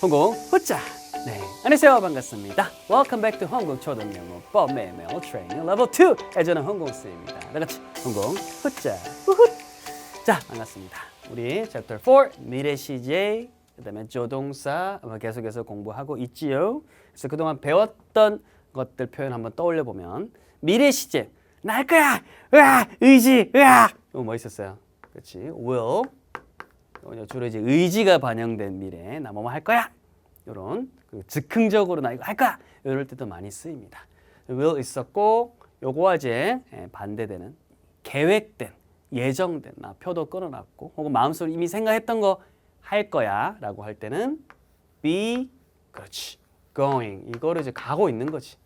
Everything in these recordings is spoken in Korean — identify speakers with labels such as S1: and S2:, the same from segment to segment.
S1: 홍콩 후짜. 네, 안녕하세요. 반갑습니다. Welcome back to 홍콩 초등영어법 매일매일 트레이닝 레벨 2. 저는 홍콩쌤입니다. 다같이 홍콩 후짜. 우훗. 자, 반갑습니다. 우리 챕터 4 미래 시제 그다음에 조동사 계속해서 공부하고 있지요. 그래서 그동안 배웠던 것들 표현 한번 떠올려 보면 미래 시제 날 거야. 으아! 의지. 으아! 이거 뭐 있었어요? 그렇지. will 주로 이제 의지가 반영된 미래, 나 뭐뭐 할 거야. 이런 즉흥적으로 나 이거 할 거야. 이럴 때도 많이 쓰입니다. will 있었고, 요거와 이제 반대되는 계획된, 예정된, 나 표도 끊어놨고, 혹은 마음속으로 이미 생각했던 거 할 거야라고 할 때는 be, 그렇지, going 이거를 이제 가고 있는 거지.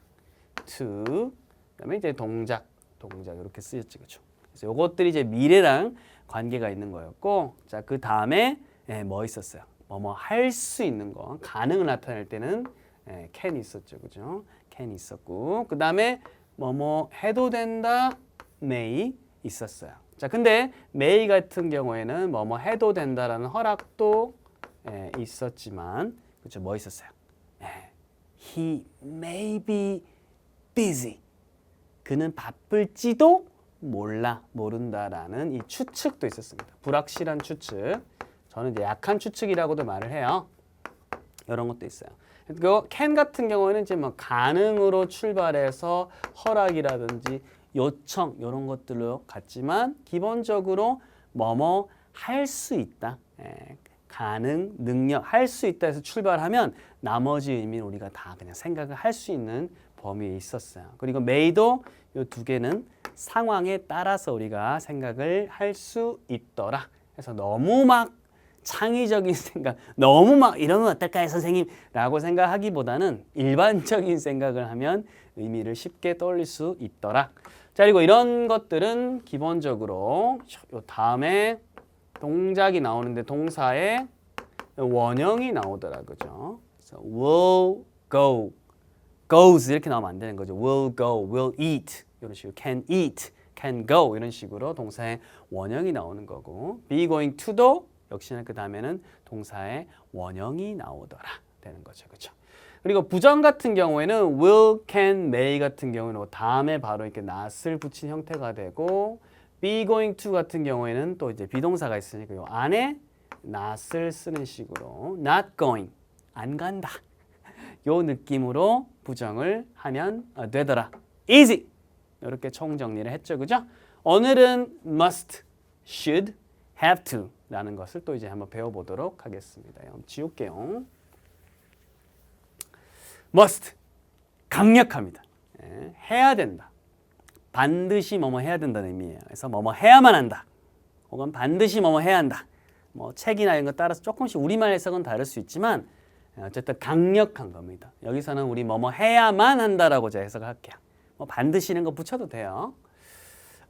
S1: to, 그다음에 이제 동작 이렇게 쓰였지, 그렇죠? 그래서 요것들이 이제 미래랑 관계가 있는 거였고, 자, 그 다음에 뭐 있었어요? 뭐뭐 할 수 있는 거, 가능을 나타낼 때는 can 있었죠, 그죠? can 있었고, 그 다음에 뭐뭐 해도 된다, may 있었어요. 자, 근데 may 같은 경우에는 뭐뭐 해도 된다라는 허락도 있었지만, 그죠? 뭐 있었어요? He may be busy. 그는 바쁠지도 모른다라는 이 추측도 있었습니다. 불확실한 추측. 저는 이제 약한 추측이라고도 말을 해요. 이런 것도 있어요. 그 can 같은 경우에는 이제 뭐 가능으로 출발해서 허락이라든지 요청 이런 것들로 갔지만 기본적으로 뭐뭐 할 수 있다. 가능, 능력, 할 수 있다 해서 출발하면 나머지 의미는 우리가 다 그냥 생각을 할 수 있는 범위에 있었어요. 그리고 may도 이 두 개는 상황에 따라서 우리가 생각을 할 수 있더라. 그래서 너무 막 창의적인 생각, 너무 막 이러면 어떨까요, 선생님? 라고 생각하기보다는 일반적인 생각을 하면 의미를 쉽게 떠올릴 수 있더라. 자, 그리고 이런 것들은 기본적으로 요 다음에 동작이 나오는데 동사에 원형이 나오더라, 그죠? 그래서 will go, goes 이렇게 나오면 안 되는 거죠. will go, will eat 이런 식으로 can eat, can go 이런 식으로 동사의 원형이 나오는 거고, be going to도 역시나 그 다음에는 동사의 원형이 나오더라 되는 거죠, 그렇죠? 그리고 부정 같은 경우에는 will, can, may 같은 경우는 다음에 바로 이렇게 not을 붙인 형태가 되고, be going to 같은 경우에는 또 이제 비동사가 있으니까 요 안에 not을 쓰는 식으로 not going, 안 간다. 요 느낌으로 부정을 하면 되더라. easy. 이렇게 총정리를 했죠, 그죠? 오늘은 must, should, have to 라는 것을 또 이제 한번 배워보도록 하겠습니다. 한번 지울게요. must, 강력합니다. 해야 된다. 반드시 뭐뭐 해야 된다는 의미예요. 그래서 뭐뭐 해야만 한다. 혹은 반드시 뭐뭐 해야 한다. 뭐 책이나 이런 거 따라서 조금씩 우리말 해석은 다를 수 있지만 어쨌든 강력한 겁니다. 여기서는 우리 뭐뭐 해야만 한다라고 제가 해석을 할게요. 뭐 반드시 이런 거 붙여도 돼요.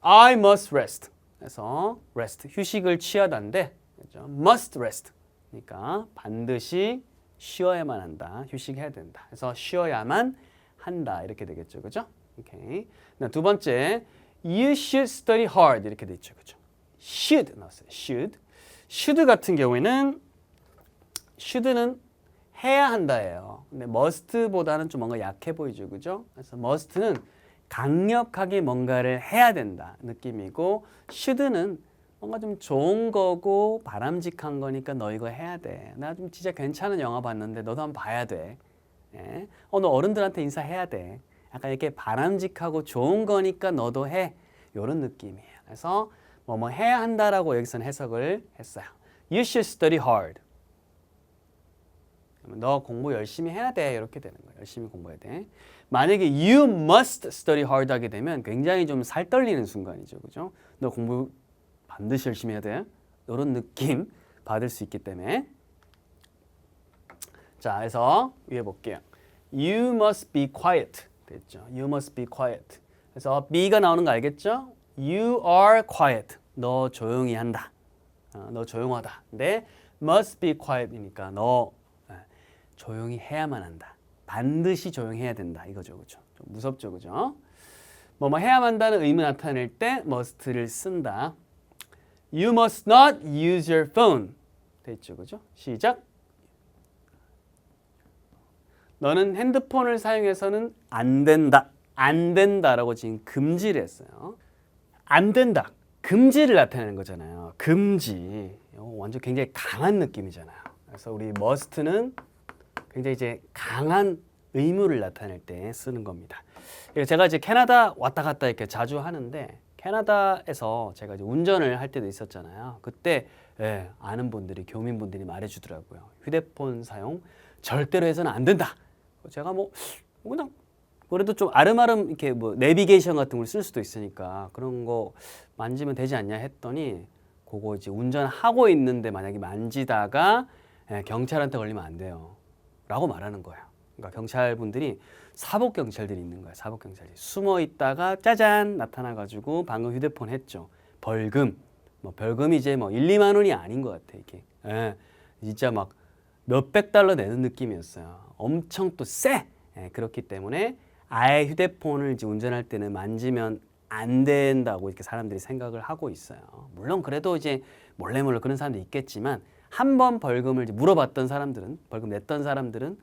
S1: I must rest. 그래서 rest, 휴식을 취하다인데 그렇죠? must rest. 그러니까 반드시 쉬어야만 한다. 휴식해야 된다. 그래서 쉬어야만 한다. 이렇게 되겠죠. 그죠? 오케이. 두 번째, you should study hard. 이렇게 돼 있죠. 그죠? should 나왔어요. should 같은 경우에는 should는 해야 한다예요. 근데 must보다는 좀 뭔가 약해 보이죠. 그죠? 그래서 must는 강력하게 뭔가를 해야 된다 느낌이고, should는 뭔가 좀 좋은 거고 바람직한 거니까 너 이거 해야 돼. 나 좀 진짜 괜찮은 영화 봤는데 너도 한번 봐야 돼. 너 어른들한테 인사해야 돼. 약간 이렇게 바람직하고 좋은 거니까 너도 해. 이런 느낌이에요. 그래서 뭐 해야 한다라고 여기서는 해석을 했어요. You should study hard. 너 공부 열심히 해야 돼. 이렇게 되는 거예요. 열심히 공부해야 돼. 만약에 you must study hard 하게 되면 굉장히 좀 살 떨리는 순간이죠. 그죠? 너 공부 반드시 열심히 해야 돼. 이런 느낌 받을 수 있기 때문에. 자, 그래서 위에 볼게요. You must be quiet. 됐죠? You must be quiet. 그래서 be가 나오는 거 알겠죠? You are quiet. 너 조용히 한다. 너 조용하다. 근데 must be quiet이니까 너 조용히 해야만 한다. 반드시 조용해야 된다. 이거죠. 그죠? 좀 무섭죠. 그죠? 뭐 해야만 한다는 의미 나타낼 때 must를 쓴다. You must not use your phone. 됐죠. 그죠? 시작. 너는 핸드폰을 사용해서는 안 된다. 안 된다라고 지금 금지를 했어요. 안 된다. 금지를 나타내는 거잖아요. 금지. 완전 굉장히 강한 느낌이잖아요. 그래서 우리 must는 굉장히 이제 강한 의무를 나타낼 때 쓰는 겁니다. 제가 이제 캐나다 왔다 갔다 이렇게 자주 하는데 캐나다에서 제가 이제 운전을 할 때도 있었잖아요. 그때 아는 분들이 교민분들이 말해주더라고요. 휴대폰 사용 절대로 해서는 안 된다. 제가 뭐 그냥 그래도 좀 아름아름 이렇게 뭐 내비게이션 같은 걸 쓸 수도 있으니까 그런 거 만지면 되지 않냐 했더니 그거 이제 운전하고 있는데 만약에 만지다가 경찰한테 걸리면 안 돼요. 라고 말하는 거예요. 그러니까 경찰분들이 사복 경찰들이 있는 거예요. 사복 경찰이 숨어 있다가 짜잔 나타나가지고 방금 휴대폰 했죠. 벌금. 뭐 벌금이 이제 뭐 1, 2만 원이 아닌 것 같아 이게. 진짜 막 몇백 달러 내는 느낌이었어요. 엄청 또 세. 그렇기 때문에 아예 휴대폰을 이제 운전할 때는 만지면 안 된다고 이렇게 사람들이 생각을 하고 있어요. 물론 그래도 이제 몰래 그런 사람도 있겠지만 한 번 벌금을 이제 물어봤던 사람들은 벌금 냈던 사람들은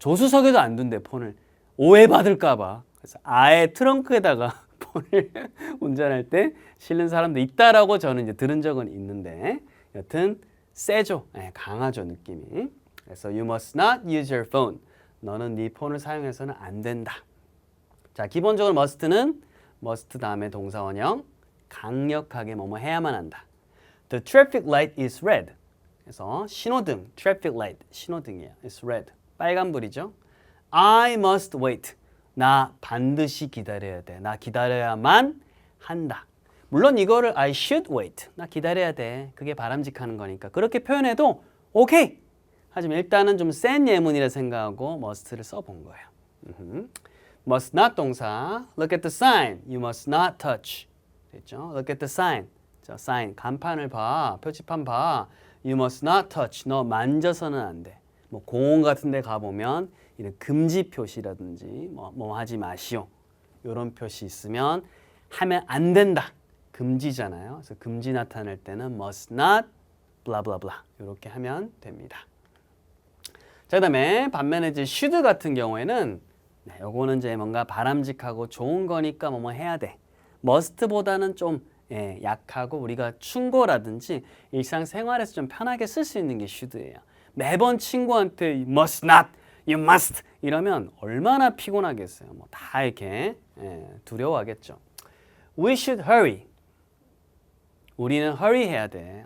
S1: 조수석에도 안 둔대 폰을 오해받을까 봐. 그래서 아예 트렁크에다가 폰을 운전할 때 실는 사람도 있다라고 저는 이제 들은 적은 있는데 여튼 세죠. 강하죠 느낌이. 그래서 you must not use your phone. 너는 네 폰을 사용해서는 안 된다. 자, 기본적으로 must는 must 다음에 동사원형 강력하게 뭐뭐 해야만 한다. The traffic light is red. 그래서 신호등, traffic light, 신호등이에요. It's red. 빨간불이죠. I must wait. 나 반드시 기다려야 돼. 나 기다려야만 한다. 물론 이거를 I should wait. 나 기다려야 돼. 그게 바람직한 거니까. 그렇게 표현해도 오케이. 하지만 일단은 좀 센 예문이라 생각하고 must를 써본 거예요. must not 동사. Look at the sign. You must not touch. 됐죠? Look at the sign. 자, sign. 간판을 봐. 표지판 봐. You must not touch. 너 만져서는 안 돼. 뭐 공원 같은 데 가보면 이런 금지 표시라든지 뭐 하지 마시오. 이런 표시 있으면 하면 안 된다. 금지잖아요. 그래서 금지 나타낼 때는 must not blah blah blah 이렇게 하면 됩니다. 자, 그다음에 반면에 이제 should 같은 경우에는 요거는 이제 뭔가 바람직하고 좋은 거니까 뭐뭐 해야 돼. must보다는 좀 약하고 우리가 충고라든지 일상생활에서 좀 편하게 쓸 수 있는 게 should예요. 매번 친구한테 you must not, you must 이러면 얼마나 피곤하겠어요. 뭐 다 이렇게 두려워하겠죠. We should hurry. 우리는 hurry 해야 돼.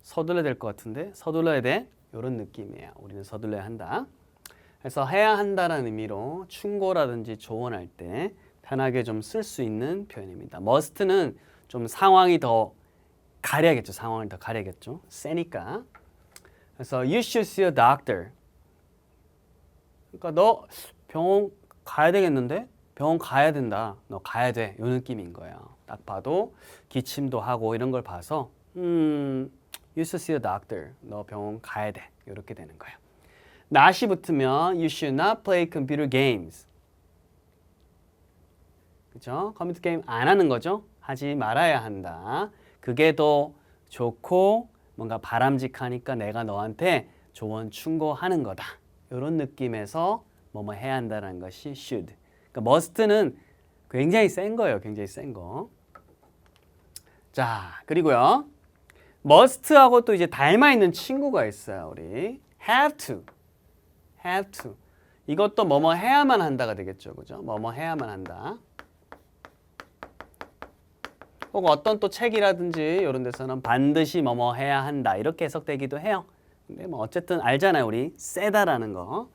S1: 서둘러야 될 것 같은데 서둘러야 돼. 이런 느낌이에요. 우리는 서둘러야 한다. 그래서 해야 한다는 의미로 충고라든지 조언할 때 편하게 좀 쓸 수 있는 표현입니다. must는 좀 상황이 더 가려야겠죠. 상황을 더 가려야겠죠. 세니까. 그래서 you should see a doctor. 그러니까 너 병원 가야 되겠는데? 병원 가야 된다. 너 가야 돼. 이 느낌인 거예요. 딱 봐도 기침도 하고 이런 걸 봐서 you should see a doctor. 너 병원 가야 돼. 이렇게 되는 거예요. not이 붙으면 you should not play computer games. 그렇죠? 컴퓨터 게임 안 하는 거죠? 하지 말아야 한다. 그게 더 좋고 뭔가 바람직하니까 내가 너한테 조언 충고하는 거다. 이런 느낌에서 뭐뭐 해야 한다는 것이 should. 그러니까 must는 굉장히 센 거예요. 굉장히 센 거. 자, 그리고요. must하고 또 이제 닮아 있는 친구가 있어요. 우리 have to. have to. 이것도 뭐뭐 해야만 한다가 되겠죠. 그죠? 뭐뭐 해야만 한다. 혹은 어떤 또 책이라든지 이런 데서는 반드시 뭐뭐 해야 한다 이렇게 해석되기도 해요. 근데 뭐 어쨌든 알잖아요. 우리 세다라는 거.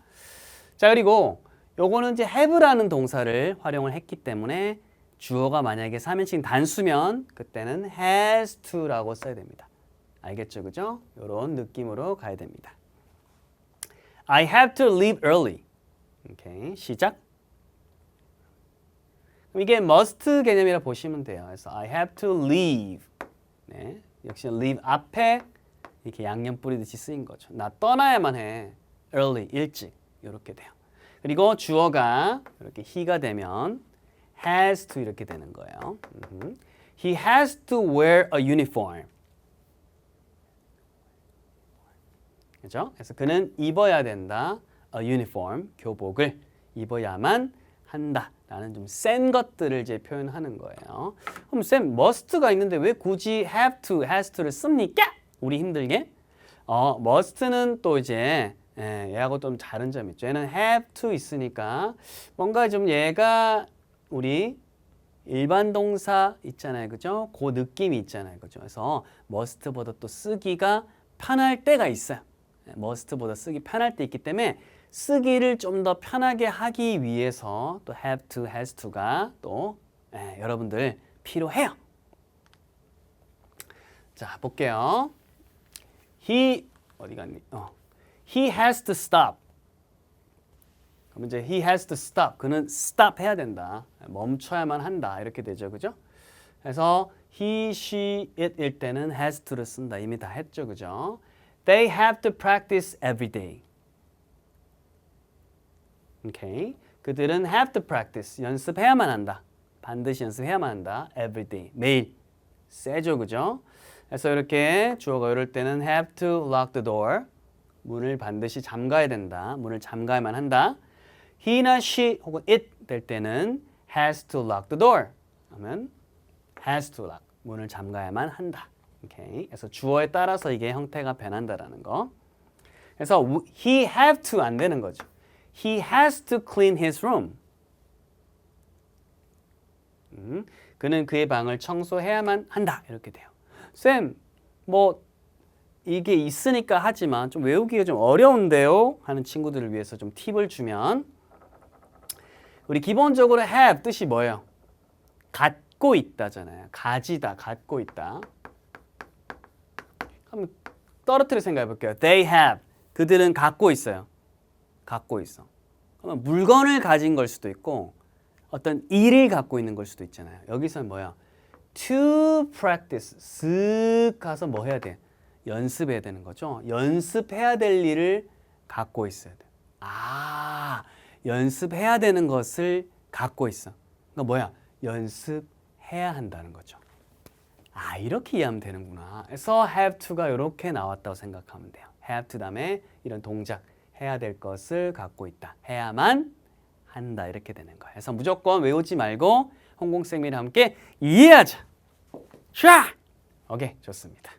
S1: 자, 그리고 요거는 이제 have라는 동사를 활용을 했기 때문에 주어가 만약에 3인칭 단수면 그때는 has to라고 써야 됩니다. 알겠죠? 그죠? 이런 느낌으로 가야 됩니다. I have to leave early. 오케이, 시작. 이게 must 개념이라 보시면 돼요. 그래서 I have to leave. 네, 역시 leave 앞에 이렇게 양념 뿌리듯이 쓰인 거죠. 나 떠나야만 해. early, 일찍. 이렇게 돼요. 그리고 주어가 이렇게 he가 되면 has to 이렇게 되는 거예요. He has to wear a uniform. 그죠? 그래서 그는 입어야 된다. a uniform, 교복을 입어야만 한다 라는 좀 센 것들을 이제 표현하는 거예요. 그럼 쌤, must가 있는데 왜 굳이 have to, has to를 씁니까? 우리 힘들게? must는 또 이제 얘하고 좀 다른 점이 있죠. 얘는 have to 있으니까 뭔가 좀 얘가 우리 일반 동사 있잖아요. 그죠? 그 느낌이 있잖아요. 그죠? 그래서 must보다 또 쓰기가 편할 때가 있어요. must보다 쓰기 편할 때 있기 때문에 쓰기를 좀 더 편하게 하기 위해서 또 have to, has to가 또 여러분들 필요해요. 자, 볼게요. He 어디 갔니? He has to stop. 그럼 이제 he has to stop. 그는 stop 해야 된다. 멈춰야만 한다. 이렇게 되죠. 그죠? 그래서 he, she, it일 때는 has to를 쓴다. 이미 다 했죠. 그죠? They have to practice every day. 오케이. 그들은 have to practice. 연습해야만 한다. 반드시 연습해야만 한다. every day. 매일. 세죠. 그죠? 그래서 이렇게 주어가 이럴 때는 have to lock the door. 문을 반드시 잠가야 된다. 문을 잠가야만 한다. he나 she 혹은 it 될 때는 has to lock the door. 하면 has to lock. 문을 잠가야만 한다. 오케이. 그래서 주어에 따라서 이게 형태가 변한다라는 거. 그래서 he have to 안 되는 거죠. He has to clean his room. 그는 그의 방을 청소해야만 한다. 이렇게 돼요. 쌤, 뭐 이게 있으니까 하지만 좀 외우기가 좀 어려운데요? 하는 친구들을 위해서 좀 팁을 주면 우리 기본적으로 have 뜻이 뭐예요? 갖고 있다잖아요. 가지다, 갖고 있다. 한번 떨어뜨려 생각해 볼게요. They have. 그들은 갖고 있어요. 갖고 있어. 그러면 물건을 가진 걸 수도 있고 어떤 일을 갖고 있는 걸 수도 있잖아요. 여기서는 뭐야? To practice. 쓱 가서 뭐 해야 돼? 연습해야 되는 거죠. 연습해야 될 일을 갖고 있어야 돼. 아, 연습해야 되는 것을 갖고 있어. 그러니까 뭐야? 연습해야 한다는 거죠. 아, 이렇게 이해하면 되는구나. 그래서 have to가 이렇게 나왔다고 생각하면 돼요. have to 다음에 이런 동작, 해야 될 것을 갖고 있다. 해야만 한다. 이렇게 되는 거예요. 그래서 무조건 외우지 말고 홍콩쌤이랑 함께 이해하자. 샤! 오케이, 좋습니다.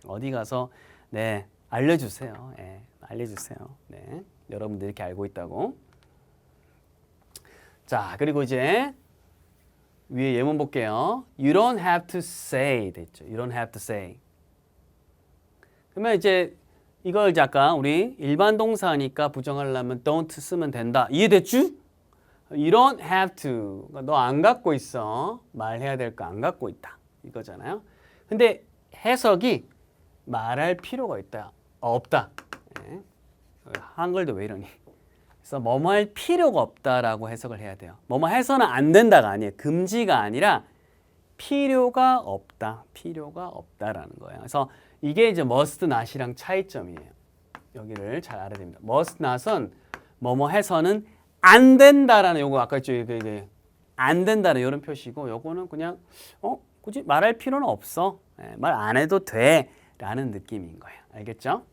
S1: 어디 가서 네 알려주세요. 네, 알려주세요. 네, 여러분들 이렇게 알고 있다고. 자, 그리고 이제 위에 예문 볼게요. You don't have to say 됐죠. You don't have to say. 그러면 이제 이걸 이제 아까 우리 일반 동사니까 부정하려면 don't 쓰면 된다. 이해됐죠? You don't have to. 너 안 갖고 있어. 말해야 될 거 안 갖고 있다. 이거잖아요. 근데 해석이 말할 필요가 있다. 없다. 네. 한글도 왜 이러니? 그래서 뭐뭐 할 필요가 없다라고 해석을 해야 돼요. 뭐뭐 해서는 안 된다가 아니에요. 금지가 아니라 필요가 없다. 필요가 없다라는 거예요. 그래서 이게 이제 must not이랑 차이점이에요. 여기를 잘 알아야 됩니다. must not은 뭐뭐 해서는 안 된다라는 요거 아까 있죠. 이게 안 된다는 이런 표시고 요거는 그냥 굳이 말할 필요는 없어. 말 안 해도 돼라는 느낌인 거예요. 알겠죠?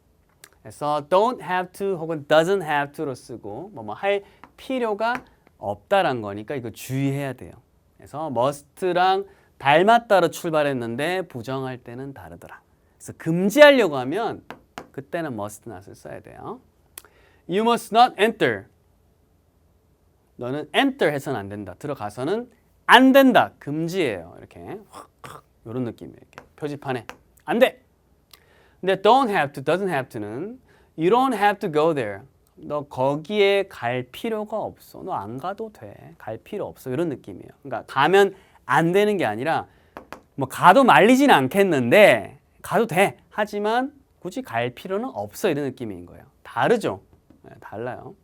S1: 그래서 don't have to 혹은 doesn't have to로 쓰고 뭐뭐 할 필요가 없다란 거니까 이거 주의해야 돼요. 그래서 must랑 닮았다로 출발했는데 부정할 때는 다르더라. 그래서 금지하려고 하면 그때는 must not을 써야 돼요. You must not enter. 너는 enter 해서는 안 된다. 들어가서는 안 된다. 금지예요. 이렇게 이런 느낌이에요. 이렇게 표지판에 안 돼. 근데 don't have to, doesn't have to는 you don't have to go there. 너 거기에 갈 필요가 없어. 너 안 가도 돼. 갈 필요 없어. 이런 느낌이에요. 그러니까 가면 안 되는 게 아니라 뭐 가도 말리진 않겠는데 가도 돼. 하지만 굳이 갈 필요는 없어. 이런 느낌인 거예요. 다르죠? 네, 달라요.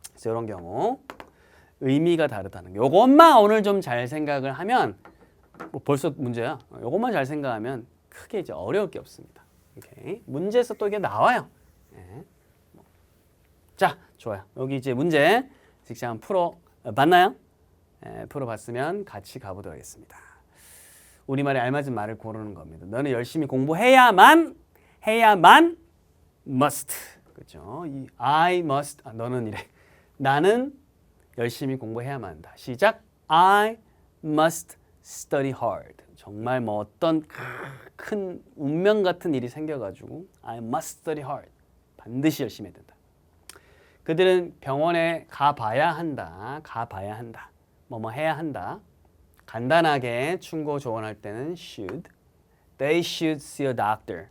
S1: 그래서 이런 경우 의미가 다르다는 거. 요것만 오늘 좀 잘 생각을 하면 뭐 벌써 문제야. 요것만 잘 생각하면 크게 이제 어려울 게 없습니다. 오케이. 문제에서 또 이게 나와요. 네. 자, 좋아요. 여기 이제 문제 직접 한번 풀어봤나요? 네, 풀어봤으면 같이 가보도록 하겠습니다. 우리말에 알맞은 말을 고르는 겁니다. 너는 열심히 공부해야만 must. 그죠? 이 I must 너는 이래. 나는 열심히 공부해야만 한다. 시작. I must study hard. 정말 뭐 어떤 큰 운명 같은 일이 생겨가지고 I must study hard. 반드시 열심히 해야 된다. 그들은 병원에 가봐야 한다. 가봐야 한다. 뭐뭐 해야 한다. 간단하게 충고 조언할 때는 should. They should see a doctor.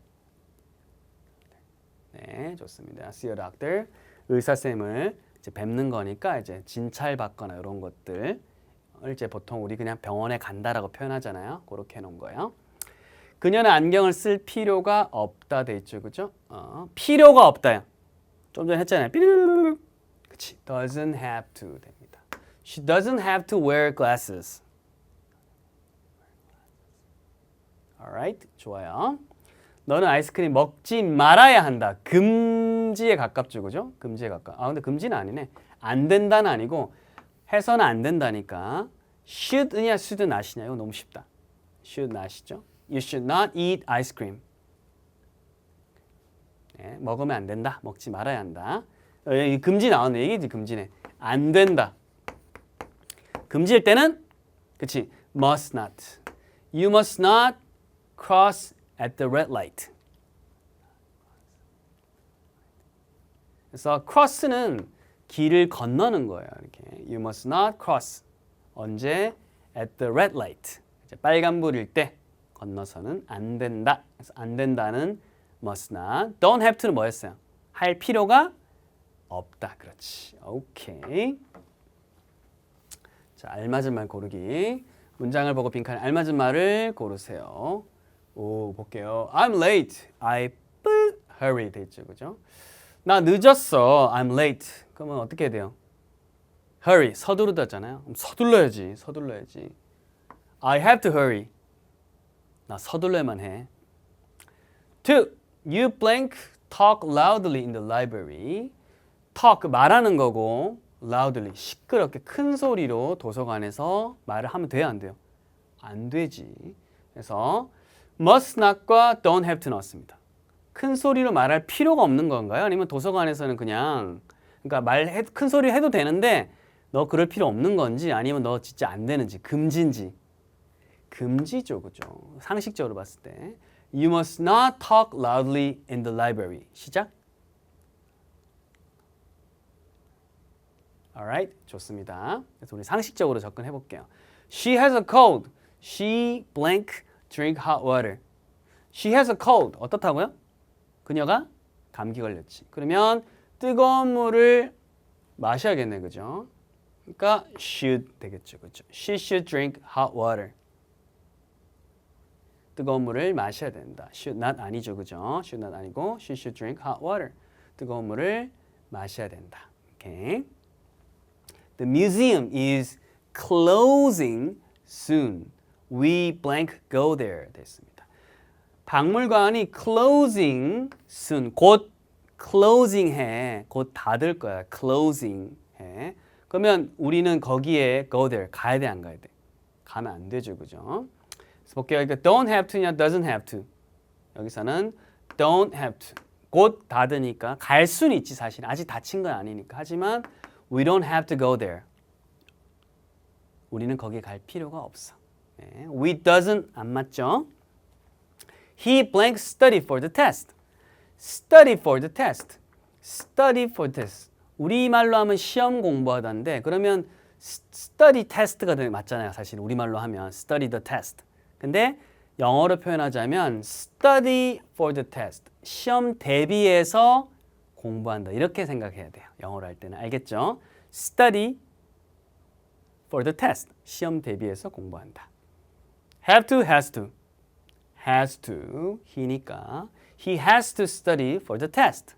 S1: 네, 좋습니다. See a doctor. 의사쌤을 이제 뵙는 거니까 이제 진찰 받거나 이런 것들 이제 보통 우리 그냥 병원에 간다라고 표현하잖아요. 그렇게 해놓은 거예요. 그녀는 안경을 쓸 필요가 없다 돼 있죠, 그죠? 필요가 없다요. 좀 전에 했잖아요. 그치? Doesn't have to 됩니다. She doesn't have to wear glasses. Alright, 좋아요. 너는 아이스크림 먹지 말아야 한다. 금지에 가깝죠, 그죠? 금지에 가까. 근데 금지는 아니네. 안 된다는 아니고 해서는 안 된다니까. should냐, should not이냐 이거 너무 쉽다. should not이죠. You should not eat ice cream. 네, 먹으면 안 된다. 먹지 말아야 한다. 금지 나왔네. 이게 금지네. 안 된다. 금지일 때는 그치? must not. You must not cross at the red light. 그래서 cross는 길을 건너는 거예요. 이렇게 you must not cross. 언제? at the red light. 이제 빨간불일 때 건너서는 안 된다. 그래서 안 된다는 must not. don't have to는 뭐였어요? 할 필요가 없다. 그렇지. 오케이. 자, 알맞은 말 고르기. 문장을 보고 빈칸에 알맞은 말을 고르세요. 오, 볼게요. I'm late. I hurry 돼 있죠, 그죠? 나 늦었어. I'm late. 그러면 어떻게 해야 돼요? hurry. 서두르다잖아요. 서둘러야지. 서둘러야지. I have to hurry. 나 서둘러야만 해. 2. You blank talk loudly in the library. talk 말하는 거고 loudly 시끄럽게 큰 소리로 도서관에서 말을 하면 돼요, 안 돼요? 안 되지. 그래서 must not과 don't have to 넣었습니다. 큰 소리로 말할 필요가 없는 건가요? 아니면 도서관에서는 그냥 그러니까 큰 소리 해도 되는데 너 그럴 필요 없는 건지 아니면 너 진짜 안 되는지 금지인지 금지죠, 그죠? 상식적으로 봤을 때 You must not talk loudly in the library. 시작. Alright, 좋습니다. 그래서 우리 상식적으로 접근해 볼게요. She has a cold. She blank drink hot water. She has a cold. 어떻다고요? 그녀가 감기 걸렸지. 그러면 뜨거운 물을 마셔야겠네, 그죠? 그러니까 should 되겠죠, 그죠? She should drink hot water. 뜨거운 물을 마셔야 된다. should not 아니죠, 그죠? should not 아니고 she should drink hot water. 뜨거운 물을 마셔야 된다. 오케이. The museum is closing soon. We blank go there 됐습니다. 박물관이 closing soon 곧 closing 해. 곧 닫을 거야. closing 해. 그러면 우리는 거기에 go there 가야 돼, 안 가야 돼? 가면 안 되죠, 그죠? 그래서 볼게요. 그러니까 don't have to냐 doesn't have to. 여기서는 don't have to. 곧 닫으니까 갈 수는 있지 사실. 아직 닫힌 건 아니니까. 하지만 we don't have to go there. 우리는 거기에 갈 필요가 없어. 네. We doesn't 안 맞죠? He blank study for the test. Study for the test. Study for the test. 우리말로 하면 시험 공부하다인데 그러면 study test가 맞잖아요. 사실 우리말로 하면 study the test. 근데 영어로 표현하자면 study for the test. 시험 대비해서 공부한다. 이렇게 생각해야 돼요. 영어로 할 때는. 알겠죠? study for the test. 시험 대비해서 공부한다. have to, has to. has to. he니까 he has to study for the test.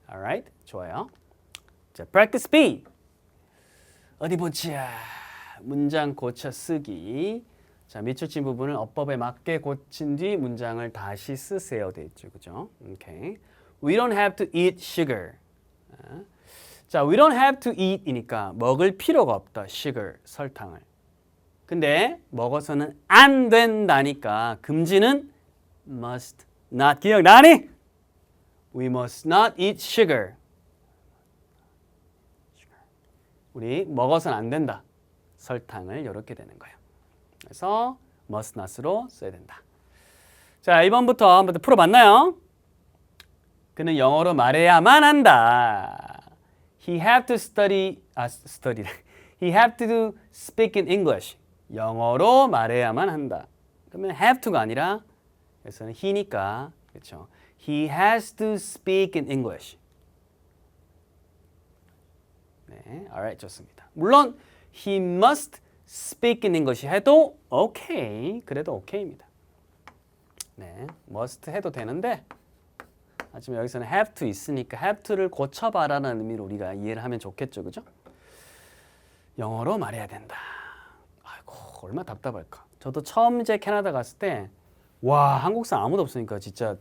S1: Alright, 좋아요. 자, practice B. 어디 보자. 문장 고쳐 쓰기. 자, 밑줄친 부분을 어법에 맞게 고친 뒤 문장을 다시 쓰세요. 돼 있죠, 그죠? 오케이. We don't have to eat sugar. 자, we don't have to eat이니까 먹을 필요가 없다. sugar, 설탕을. 근데 먹어서는 안 된다니까 금지는 must not 기억나니? We must not eat sugar. 우리 먹어서는 안 된다. 설탕을 이렇게 되는 거예요. 그래서 must not으로 써야 된다. 자, 2번부터 한번 풀어봤나요? 그는 영어로 말해야만 한다. He have to study. He have to speak in English. 영어로 말해야만 한다. 그러면 have to가 아니라 여기서는 he니까 그렇죠. He has to speak in English. 네, alright, 좋습니다. 물론 he must speak in English 해도 okay. 그래도 okay입니다. 네, must 해도 되는데 하지만 여기서는 have to 있으니까 have to를 고쳐봐라는 의미로 우리가 이해를 하면 좋겠죠, 그죠? 영어로 말해야 된다. 아이고, 얼마나 답답할까. 저도 처음 이제 캐나다 갔을 때 와, 한국 사람 아무도 없으니까 진짜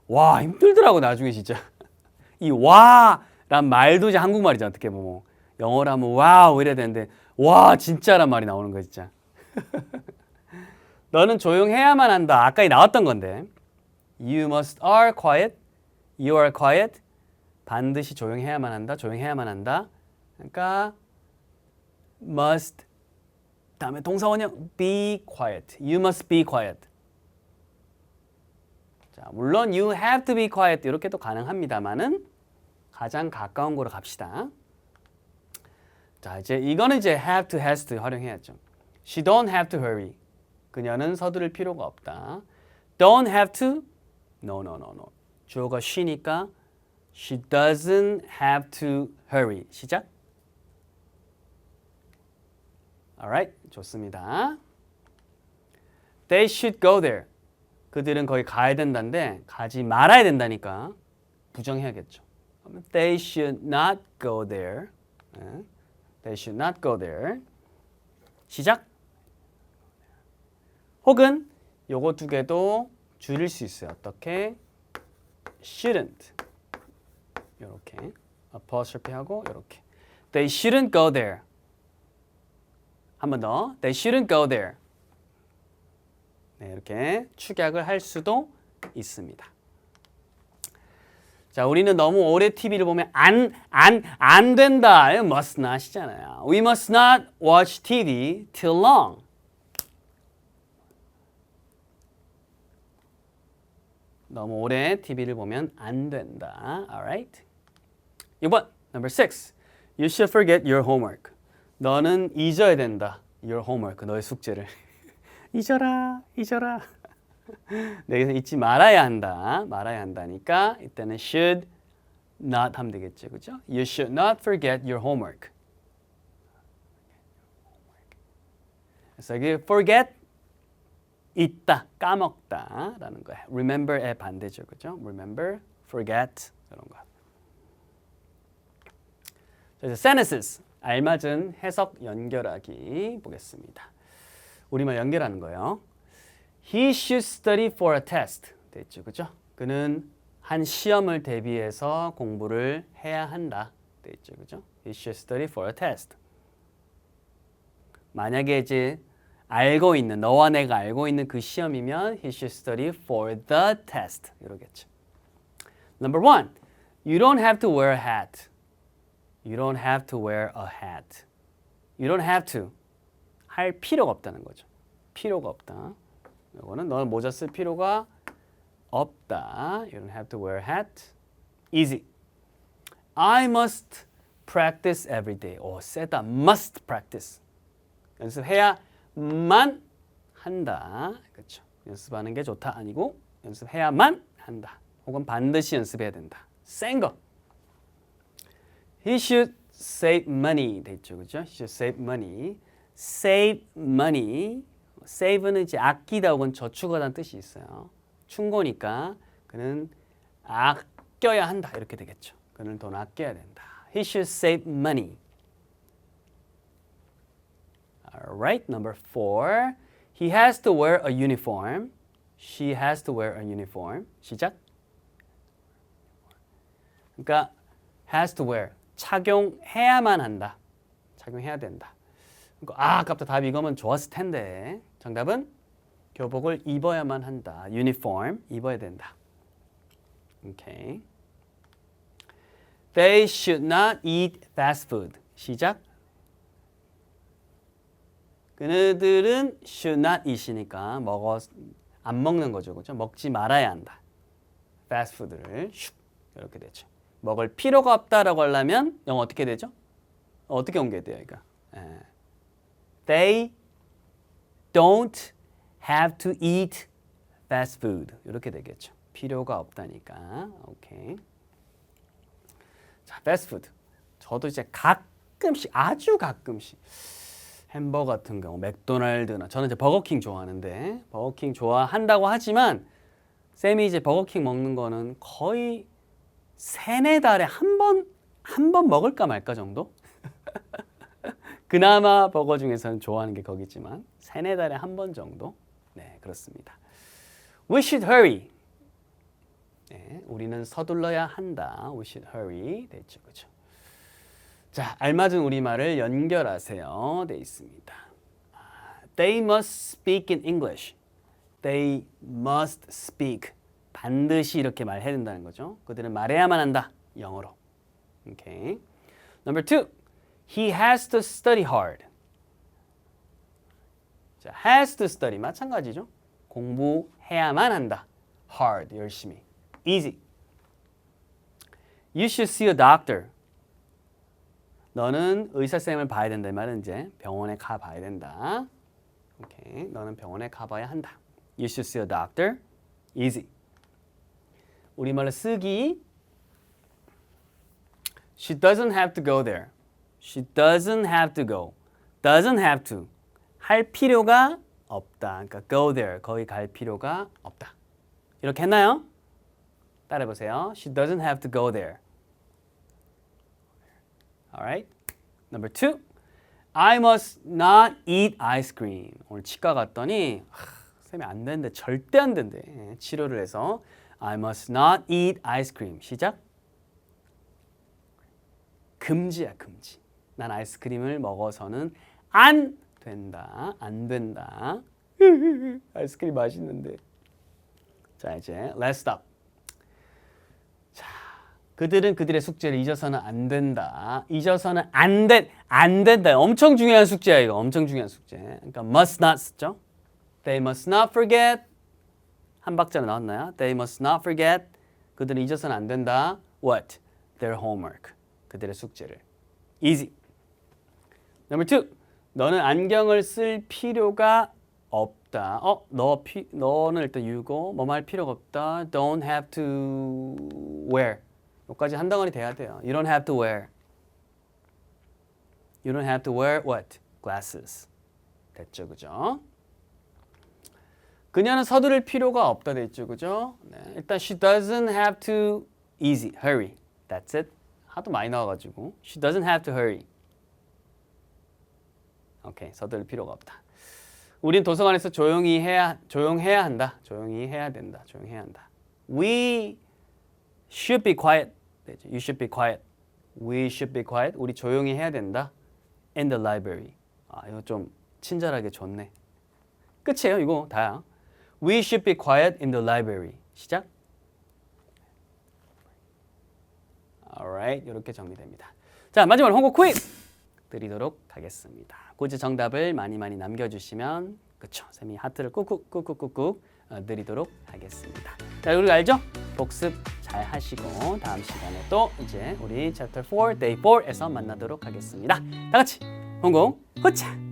S1: 와, 힘들더라고 나중에 진짜. 이 와란 말도 이제 한국말이잖아. 어떻게 보면 영어로 하면 와우 이래야 되는데 와 진짜란 말이 나오는 거야 진짜. 너는 조용해야만 한다. 아까 나왔던 건데 You must are quiet. You are quiet. 반드시 조용해야만 한다. 조용해야만 한다. 그러니까 must 다음에 동사원형 be quiet. You must be quiet. 자, 물론 you have to be quiet 이렇게도 가능합니다만은 가장 가까운 거로 갑시다. 자, 이제 이거는 이제 have to, has to 활용해야죠. She don't have to hurry. 그녀는 서두를 필요가 없다. Don't have to. No. 주어가 she니까 she doesn't have to hurry. 시작. Alright, 좋습니다. They should go there. 그들은 거기 가야 된다는데 가지 말아야 된다니까 부정해야겠죠. They should not go there. They should not go there. 시작. 혹은 요거 두 개도 줄일 수 있어요. 어떻게? shouldn't. 요렇게 apostrophe 하고 요렇게. They shouldn't go there. 한 번 더. They shouldn't go there. 네, 이렇게 축약을 할 수도 있습니다. 자, 우리는 너무 오래 TV를 보면 안 된다. must not이잖아요. We must not watch TV too long. 너무 오래 TV를 보면 안 된다. Alright. 6번, number 6. You should forget your homework. 너는 잊어야 된다. Your homework, 너의 숙제를. 잊어라. 네, 잊지 말아야 한다. 말아야 한다니까 이때는 should not 하면 되겠죠. 그죠? You should not forget your homework. 그래서 이게 forget 잊다, 까먹다 라는 거예요. remember의 반대죠. 그죠? remember, forget 이런 거. 자, 이제 sentences 알맞은 해석 연결하기 보겠습니다. 우리말 연결하는 거예요. He should study for a test. 됐죠, 그죠? 그는 한 시험을 대비해서 공부를 해야 한다. 됐죠, 그죠? He should study for a test. 만약에 이제 알고 있는 너와 내가 알고 있는 그 시험이면 he should study for the test. 이러겠죠. Number 1. You don't have to wear a hat. You don't have to wear a hat. You don't have to. 할 필요가 없다는 거죠. 필요가 없다. 이거는 너는 모자 쓸 필요가 없다. You don't have to wear a hat. Easy. I must practice every day. 오, 세다. must practice. 연습해야만 한다. 그렇죠. 연습하는 게 좋다 아니고 연습해야만 한다. 혹은 반드시 연습해야 된다. 센 거. He should save money. 됐죠. 그렇죠? He should save money. Save money. save는 이제 아끼다 혹은 저축하다는 뜻이 있어요. 충고니까 그는 아껴야 한다 이렇게 되겠죠. 그는 돈 아껴야 된다. He should save money. Alright, number 4. He has to wear a uniform. She has to wear a uniform. 시작. 그러니까 has to wear. 착용해야만 한다. 착용해야 된다. 아깝다. 답이 이거면 좋았을 텐데. 정답은 교복을 입어야만 한다. uniform 입어야 된다. 오케이. They should not eat fast food. 시작. 그들은 should not eat이니까 안 먹는 거죠. 그렇죠? 먹지 말아야 한다. fast food를 슉 이렇게 되죠. 먹을 필요가 없다라고 하려면 영어 어떻게 되죠? 어떻게 옮겨야 돼요, 이거? They don't have to eat fast food. 이렇게 되겠죠. 필요가 없다니까. 오케이. 자, fast food. 저도 이제 가끔씩, 아주 가끔씩 햄버거 같은 경우, 맥도날드나 저는 이제 버거킹 좋아하는데 버거킹 좋아한다고 하지만 쌤이 이제 버거킹 먹는 거는 거의 3-4달에 한 번 먹을까 말까 정도? 그나마 버거 중에서는 좋아하는 게 거기지만 3-4달에 한 번 정도? 네, 그렇습니다. We should hurry. 네, 우리는 서둘러야 한다. We should hurry. 됐죠, 그렇죠? 자, 알맞은 우리말을 연결하세요. 돼 있습니다. They must speak in English. They must speak. 반드시 이렇게 말해야 된다는 거죠. 그들은 말해야만 한다. 영어로. 오케이. Number 2. He has to study hard. 자, has to study 마찬가지죠. 공부해야만 한다. hard 열심히. easy. You should see a doctor. 너는 의사쌤을 봐야 된다. 이 말은 이제 병원에 가봐야 된다. 오케이. 너는 병원에 가봐야 한다. You should see a doctor. easy. 우리말로 쓰기. She doesn't have to go there. She doesn't have to go. Doesn't have to. 할 필요가 없다. 그러니까 go there. 거기 갈 필요가 없다. 이렇게 했나요? 따라해보세요. She doesn't have to go there. Alright. Number 2. I must not eat ice cream. 오늘 치과 갔더니 쌤이 안 된대. 절대 안 된대. 치료를 해서 I must not eat ice cream. 시작. 금지야, 금지. 난 아이스크림을 먹어서는 안 된다. 안 된다. 아이스크림 맛있는데. 자, 이제 let's stop. 자, 그들은 그들의 숙제를 잊어서는 안 된다. 잊어서는 안 된다. 엄청 중요한 숙제야, 이거. 엄청 중요한 숙제. 그러니까 must not 쓰죠. They must not forget. 한 박자로 나왔나요? They must not forget. 그들은 잊어서는 안 된다. What? Their homework. 그들의 숙제를. Easy. Number 2. 너는 안경을 쓸 필요가 없다. 너는 일단 유고 뭐뭐 할 필요가 없다. Don't have to wear. 여기까지 한 덩어리 돼야 돼요. You don't have to wear. You don't have to wear what? Glasses. 됐죠, 그죠? 그녀는 서두를 필요가 없다 됐죠, 그죠? 네, 일단 she doesn't have to easy, hurry. That's it. 하도 많이 나와가지고 she doesn't have to hurry. 오케이, 서두를 필요가 없다. 우린 도서관에서 조용해야 한다. 조용히 해야 된다. 조용해야 한다. We should be quiet. You should be quiet. We should be quiet. 우리 조용히 해야 된다. In the library. 이거 좀 친절하게 좋네. 끝이에요, 이거 다야. We should be quiet in the library. 시작. Alright, 이렇게 정리됩니다. 자, 마지막으로 홍보 퀴즈 드리도록 하겠습니다. 퀴즈 정답을 많이 남겨주시면 그쵸, 쌤이 하트를 꾹꾹 드리도록 하겠습니다. 자, 우리 알죠? 복습 잘 하시고 다음 시간에 또 이제 우리 챕터 4, day 4에서 만나도록 하겠습니다. 다 같이 홍공 후차!